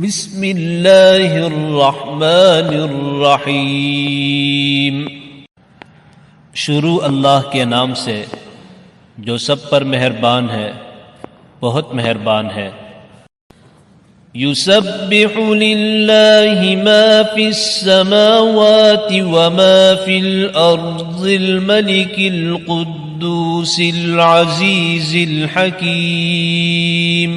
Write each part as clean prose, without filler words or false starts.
بسم اللہ الرحمن الرحیم۔ شروع اللہ کے نام سے جو سب پر مہربان ہے، بہت مہربان ہے۔ یسبح للہ ما فی السماوات وما فی الارض الملک القدوس العزیز الحکیم۔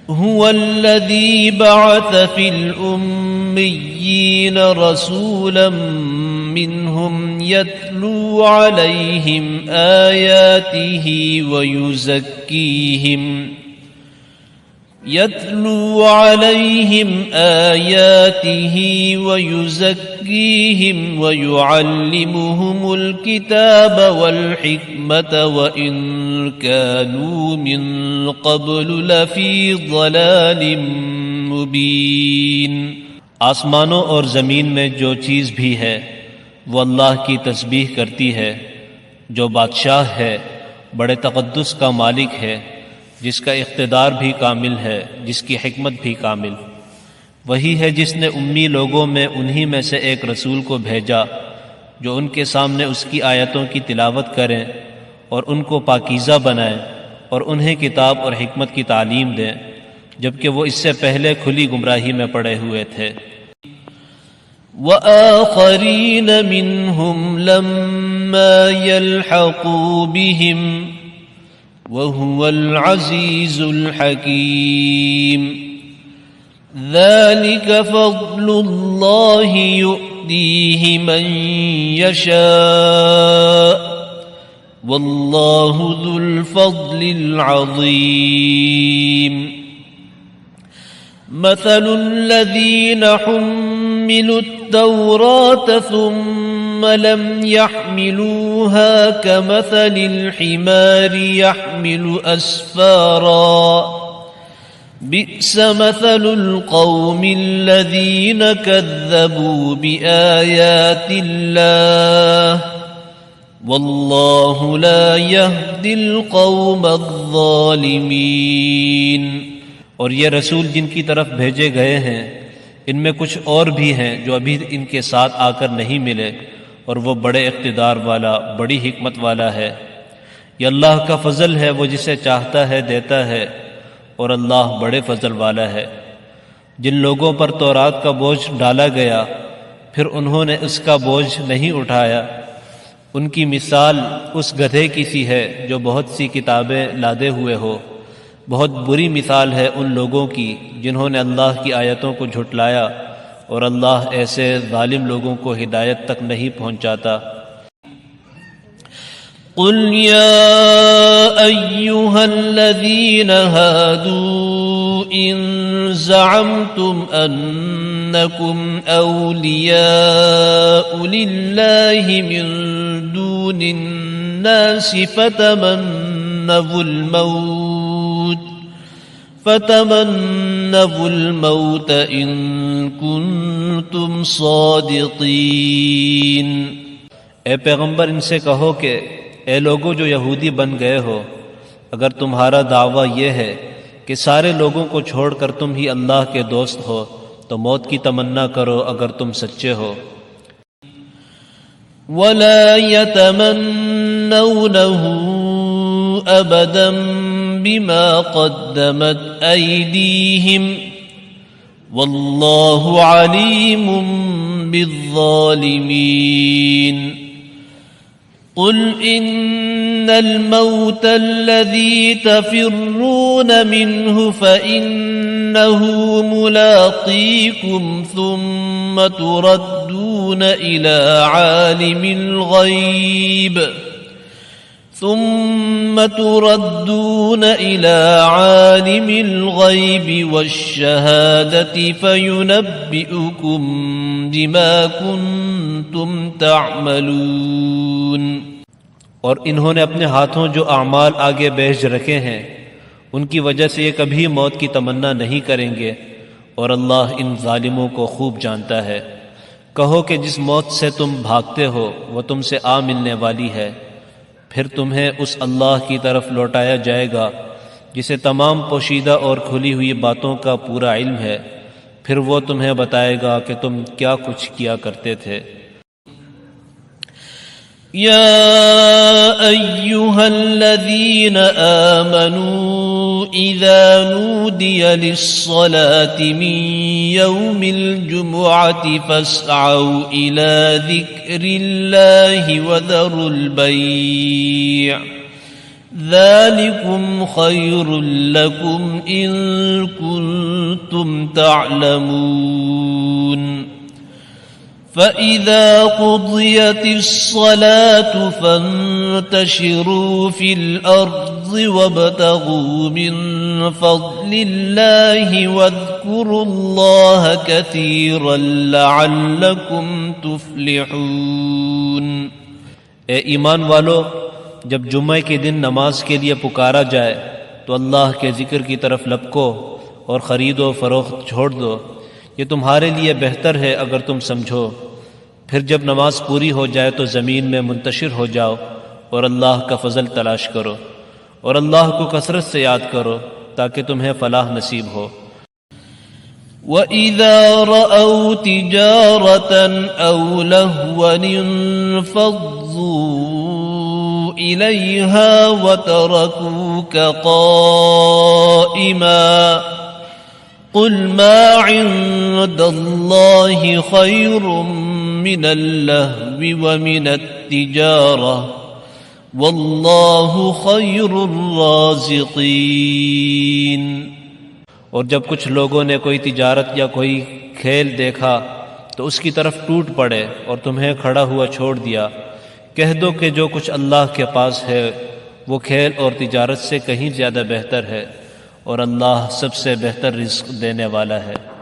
هو الذي بعث في الأميين رسولا منهم يتلو عليهم آياته ويزكيهم ويعلمهم الكتاب والحكمة وإن كانوا من قبل لفي ضلال مبين۔ آسمانوں اور زمین میں جو چیز بھی ہے وہ اللہ کی تسبیح کرتی ہے، جو بادشاہ ہے، بڑے تقدس کا مالک ہے، جس کا اقتدار بھی کامل ہے، جس کی حکمت بھی کامل۔ وہی ہے جس نے امی لوگوں میں انہی میں سے ایک رسول کو بھیجا جو ان کے سامنے اس کی آیتوں کی تلاوت کریں اور ان کو پاکیزہ بنائیں اور انہیں کتاب اور حکمت کی تعلیم دیں، جبکہ وہ اس سے پہلے کھلی گمراہی میں پڑے ہوئے تھے۔ وَآخَرِينَ مِنْهُمْ لَمَّا يَلْحَقُوا بِهِمْ وَهُوَ الْعَزِيزُ الْحَكِيمُ۔ ذَلِكَ فَضْلُ اللَّهِ يُؤْتِيهِ مَن يَشَاءُ وَاللَّهُ ذُو الْفَضْلِ الْعَظِيمِ۔ مَثَلُ الَّذِينَ حُمِّلُوا التَّوْرَاةَ ثُمَّ لَمْ يَحْمِلُوهَا كَمَثَلِ الْحِمَارِ يَحْمِلُ أَسْفَارًا بِئْسَ مَثَلُ الْقَوْمِ الَّذِينَ كَذَّبُوا بِآيَاتِ اللَّهِ وَاللَّهُ لَا يَهْدِي الْقَوْمَ الظَّالِمِينَ۔ اور یہ رسول جن کی طرف بھیجے گئے ہیں، ان میں کچھ اور بھی ہیں جو ابھی ان کے ساتھ آ کر نہیں ملے، اور وہ بڑے اقتدار والا، بڑی حکمت والا ہے۔ یہ اللہ کا فضل ہے، وہ جسے چاہتا ہے دیتا ہے، اور اللہ بڑے فضل والا ہے۔ جن لوگوں پر تورات کا بوجھ ڈالا گیا پھر انہوں نے اس کا بوجھ نہیں اٹھایا، ان کی مثال اس گدھے کی سی ہے جو بہت سی کتابیں لادے ہوئے ہو۔ بہت بری مثال ہے ان لوگوں کی جنہوں نے اللہ کی آیتوں کو جھٹلایا، اور اللہ ایسے ظالم لوگوں کو ہدایت تک نہیں پہنچاتا۔ قل یا ایہا الذین ہادوا ان زعمتم انکم اولیاء للہ من دون الناس فتمنوا الموت ان کنتم صادقین۔ اے پیغمبر، ان سے کہو کہ اے لوگو جو یہودی بن گئے ہو، اگر تمہارا دعویٰ یہ ہے کہ سارے لوگوں کو چھوڑ کر تم ہی اللہ کے دوست ہو تو موت کی تمنا کرو اگر تم سچے ہو۔ وَلَا يَتَمَنَّوْنَهُ أَبَدًا بِمَا قَدَّمَتْ أَيْدِيهِمْ وَاللَّهُ عَلِيمٌ بِالظَّالِمِينَ۔ قل إن الموت الذي تفرون منه فإنه ملاقيكم ثم تردون إلى عالم الغيب والشهادة فينبئكم بما كنتم تعملون۔ اور انہوں نے اپنے ہاتھوں جو اعمال آگے بھیج رکھے ہیں ان کی وجہ سے یہ کبھی موت کی تمنا نہیں کریں گے، اور اللہ ان ظالموں کو خوب جانتا ہے۔ کہو کہ جس موت سے تم بھاگتے ہو وہ تم سے آ ملنے والی ہے، پھر تمہیں اس اللہ کی طرف لوٹایا جائے گا جسے تمام پوشیدہ اور کھلی ہوئی باتوں کا پورا علم ہے، پھر وہ تمہیں بتائے گا کہ تم کیا کچھ کیا کرتے تھے۔ يا أيها الذين آمنوا إذا نودي للصلاة من يوم الجمعة فاسعوا إلى ذكر الله وذروا البيع ذلكم خير لكم إن كنتم تعلمون فإذا قضيت الصلاة فانتشروا في الأرض وابتغوا من فضل الله واذكروا الله كثيرا لعلكم تفلحون۔ اے ایمان والو، جب جمعہ کے دن نماز کے لیے پکارا جائے تو اللہ کے ذکر کی طرف لپکو اور خرید و فروخت چھوڑ دو، یہ تمہارے لیے بہتر ہے اگر تم سمجھو۔ پھر جب نماز پوری ہو جائے تو زمین میں منتشر ہو جاؤ اور اللہ کا فضل تلاش کرو اور اللہ کو کثرت سے یاد کرو تاکہ تمہیں فلاح نصیب ہو۔ وَإِذَا رَأَوْا تِجَارَةً أَوْ لَهْوًا انفَضُّوا إِلَيْهَا وَتَرَكُوكَ قَائِمًا قُلْ مَا عِندَ اللَّهِ خَيْرٌ مِّنَ اللَّهْوِ وَمِنَ التِّجَارَةِ وَاللَّهُ خَيْرُ الرَّازِقِينَ۔ اور جب کچھ لوگوں نے کوئی تجارت یا کوئی کھیل دیکھا تو اس کی طرف ٹوٹ پڑے اور تمہیں کھڑا ہوا چھوڑ دیا، کہہ دو کہ جو کچھ اللہ کے پاس ہے وہ کھیل اور تجارت سے کہیں زیادہ بہتر ہے، اور اللہ سب سے بہتر رزق دینے والا ہے۔